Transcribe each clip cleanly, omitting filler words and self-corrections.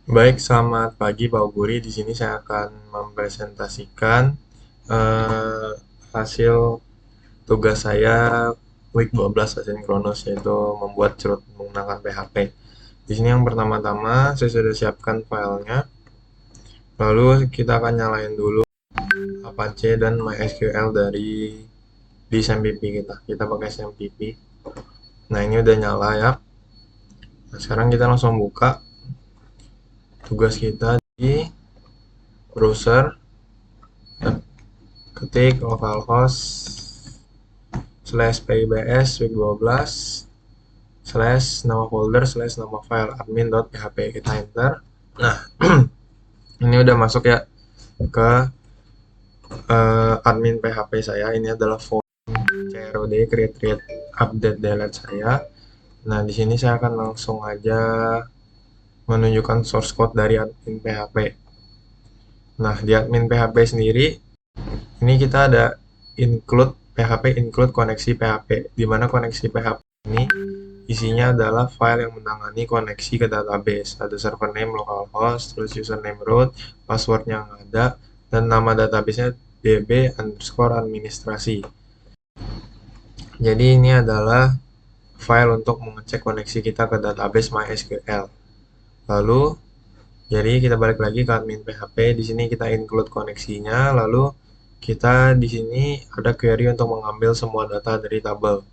Baik, selamat pagi Pak Guri. Di sini saya akan mempresentasikan eh, hasil tugas saya week 12 asinkronus, yaitu membuat cerut menggunakan PHP. Di sini yang pertama-tama saya sudah siapkan filenya. Lalu kita akan nyalain dulu Apache dan MySQL dari di SMPP kita. Kita pakai SMPP. Nah, ini udah nyala ya. Nah, sekarang kita langsung buka tugas kita di browser, ketik localhost /pbs week 12 nama folder nama file admin.php, kita enter. Nah, ini udah masuk ya ke admin PHP saya. Ini adalah form CROD, create update delete saya. Nah, di sini saya akan langsung aja menunjukkan source code dari admin PHP. Nah, di admin PHP sendiri ini kita ada include PHP include koneksi PHP, di mana koneksi PHP ini isinya adalah file yang menangani koneksi ke database. Ada server name localhost, terus username root, passwordnya yang ada, dan nama databasenya db_administrasi. Jadi ini adalah file untuk mengecek koneksi kita ke database MySQL. Lalu, jadi kita balik lagi ke admin PHP. Di sini kita include koneksinya. Lalu kita di sini ada query untuk mengambil semua data dari tabel.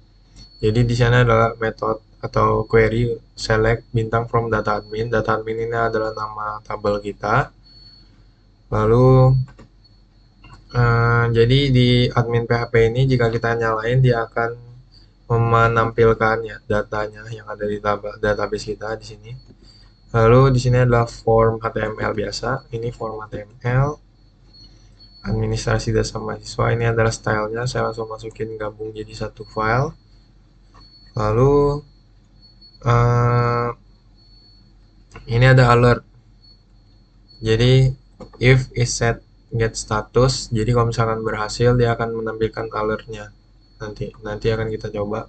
Jadi di sana adalah metode atau query select bintang from data admin. Data admin ini adalah nama tabel kita. Lalu jadi di admin PHP ini jika kita nyalain dia akan menampilkan ya datanya yang ada di database kita di sini. Lalu di sini adalah form HTML biasa. Ini form HTML administrasi dasar mahasiswa. Ini adalah stylenya. Saya langsung masukin gabung jadi satu file. Lalu ini ada alert. Jadi if is set get status. Jadi kalau misalkan berhasil dia akan menampilkan alertnya. Nanti akan kita coba.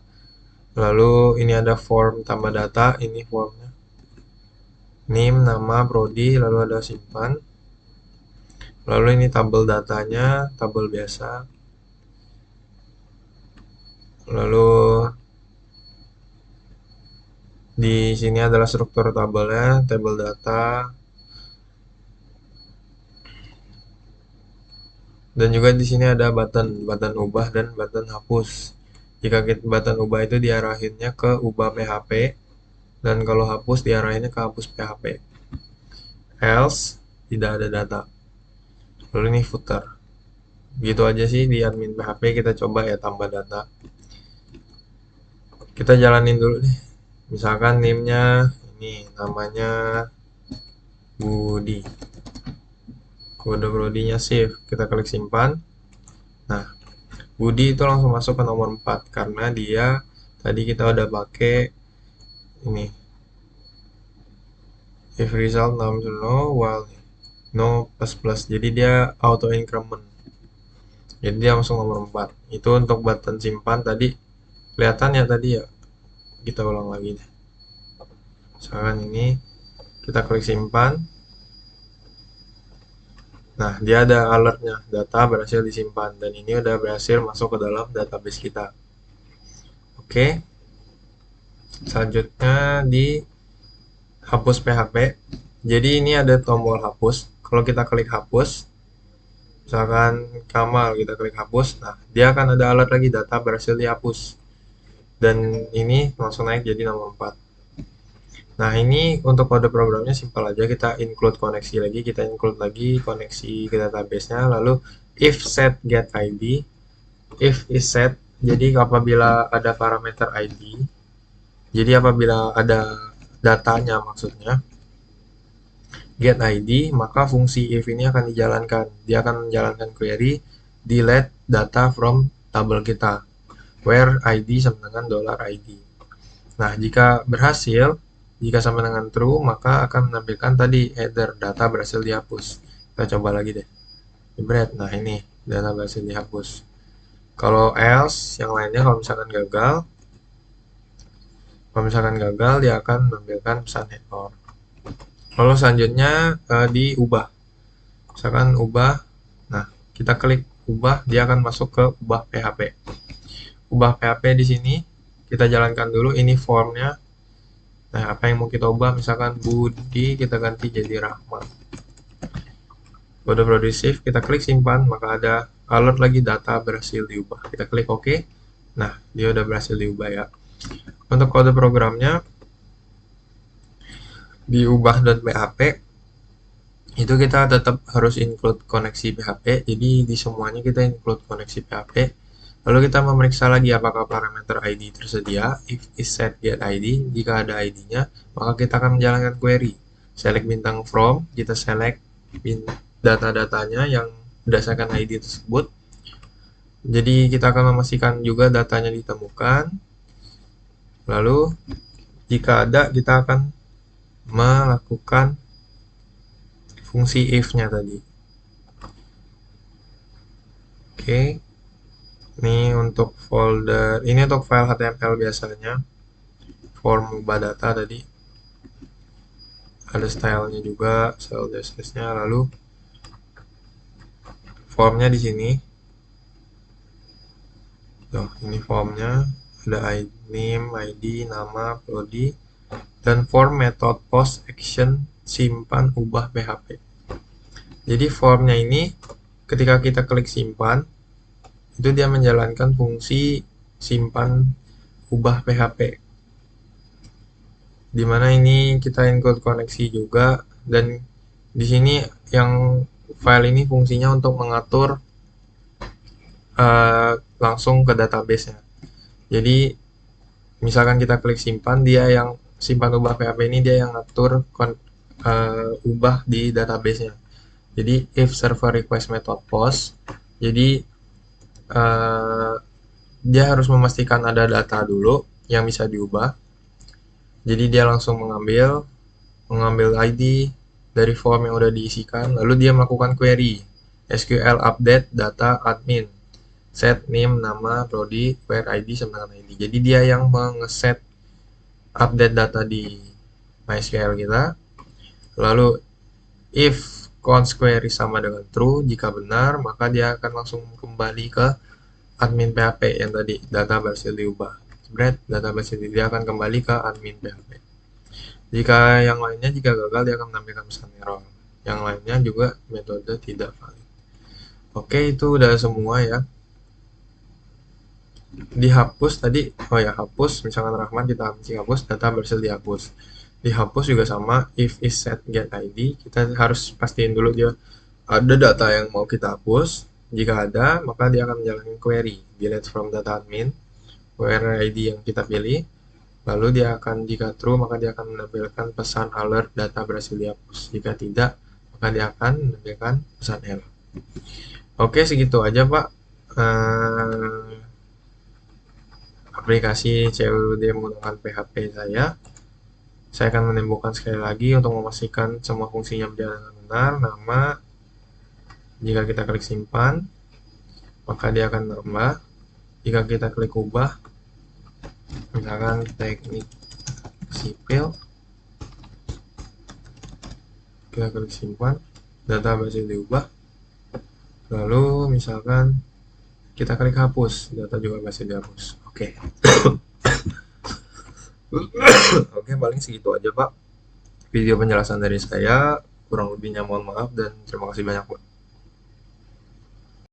Lalu ini ada form tambah data. Ini formnya. Name, nama, prodi, lalu ada simpan. Lalu ini tabel datanya, tabel biasa. Lalu di sini adalah struktur tabelnya, tabel data. Dan juga di sini ada button ubah dan button hapus. Jika button ubah itu diarahinnya ke ubah PHP, dan kalau hapus diarahinnya ke hapus PHP. Else tidak ada data. Lalu ini footer. Gitu aja sih di admin PHP. Kita coba ya tambah data. Kita jalanin dulu nih. Misalkan name-nya ini namanya Budi. Kode prodinya save. Kita klik simpan. Nah, Budi itu langsung masuk ke nomor 4 karena dia tadi kita udah pakai ini. If result num to no while no plus plus. Jadi dia auto increment. Jadi dia langsung nomor 4. Itu untuk button simpan tadi kelihatan ya tadi ya. Kita ulang lagi deh. Misalkan ini kita klik simpan. Nah, dia ada alertnya, data berhasil disimpan dan ini udah berhasil masuk ke dalam database kita. Oke, selanjutnya di hapus PHP. Jadi ini ada tombol hapus. Kalau kita klik hapus, misalkan Kamal kita klik hapus, nah dia akan ada alert lagi data berhasil dihapus. Dan ini langsung naik jadi nomor 4. Nah, ini untuk kode programnya simpel aja, kita include koneksi lagi, kita include lagi koneksi ke database-nya, lalu if set get ID, if is set, jadi apabila ada parameter ID, jadi apabila ada datanya maksudnya, get ID, maka fungsi if ini akan dijalankan. Dia akan menjalankan query delete data from tabel kita, where ID sama dengan $ID. Nah, jika berhasil, jika sama dengan true, maka akan menampilkan tadi header data berhasil dihapus. Kita coba lagi deh. Jebret. Nah, ini data berhasil dihapus. Kalau else, yang lainnya kalau misalkan gagal dia akan menampilkan pesan error. Lalu selanjutnya diubah. Misalkan ubah. Nah, kita klik ubah, dia akan masuk ke ubah PHP. Ubah PHP di sini kita jalankan dulu ini formnya. Nah, apa yang mau kita ubah? Misalkan Budi kita ganti jadi Rahmat. Kode productive, kita klik simpan, maka ada alert lagi data berhasil diubah. Kita klik OK. Nah, dia udah berhasil diubah ya. Untuk kode programnya diubah.php itu kita tetap harus include koneksi PHP. Jadi di semuanya kita include koneksi PHP. Lalu kita memeriksa lagi apakah parameter ID tersedia. If is set get ID, jika ada ID-nya, maka kita akan menjalankan query. Select bintang from, kita select data-datanya yang berdasarkan ID tersebut. Jadi kita akan memastikan juga datanya ditemukan. Lalu jika ada, kita akan melakukan fungsi if-nya tadi. Oke. Ini untuk folder, ini untuk file HTML biasanya. Form ubah data tadi. Ada stylenya juga, style CSS-nya. Lalu formnya di sini. Tuh, ini formnya ada name, ID, nama, prodi, dan form method post action simpan ubah PHP. Jadi formnya ini ketika kita klik simpan itu dia menjalankan fungsi simpan ubah PHP. Dimana ini kita include koneksi juga, dan di sini yang file ini fungsinya untuk mengatur langsung ke database-nya. Jadi misalkan kita klik simpan, dia yang simpan ubah PHP ini dia yang ngatur ubah di database-nya. Jadi if server request method post, jadi dia harus memastikan ada data dulu yang bisa diubah. Jadi dia langsung mengambil ID dari form yang udah diisikan, lalu dia melakukan query SQL update data admin, set name, nama, prodi, where ID sama dengan ID. Jadi dia yang mengeset update data di MySQL kita. Lalu if const query sama dengan true, jika benar maka dia akan langsung kembali ke admin PHP yang tadi data berhasil diubah. Spread data berhasil dia akan kembali ke admin PHP. Jika yang lainnya jika gagal dia akan menampilkan pesan error. Yang lainnya juga metode tidak valid. Oke, itu udah semua ya. Dihapus tadi, oh ya hapus, misalkan Rahman kita hapus, data berhasil dihapus. Dihapus juga sama, if is set get ID, kita harus pastiin dulu dia ada data yang mau kita hapus. Jika ada, maka dia akan menjalankan query delete from data admin, where ID yang kita pilih. Lalu dia akan, jika true, maka dia akan menampilkan pesan alert data berhasil dihapus. Jika tidak, maka dia akan menampilkan pesan error. Oke, segitu aja Pak. Aplikasi COD menggunakan PHP saya akan menembukkan sekali lagi untuk memastikan semua fungsinya berjalan dengan benar. Nama, jika kita klik simpan, maka dia akan nambah. Jika kita klik ubah, misalkan teknik sipil, kita klik simpan, data berhasil diubah. Lalu misalkan kita klik hapus, data juga berhasil dihapus. Oke. Oke, paling segitu aja Pak video penjelasan dari saya. Kurang lebihnya mohon maaf dan terima kasih banyak Pak.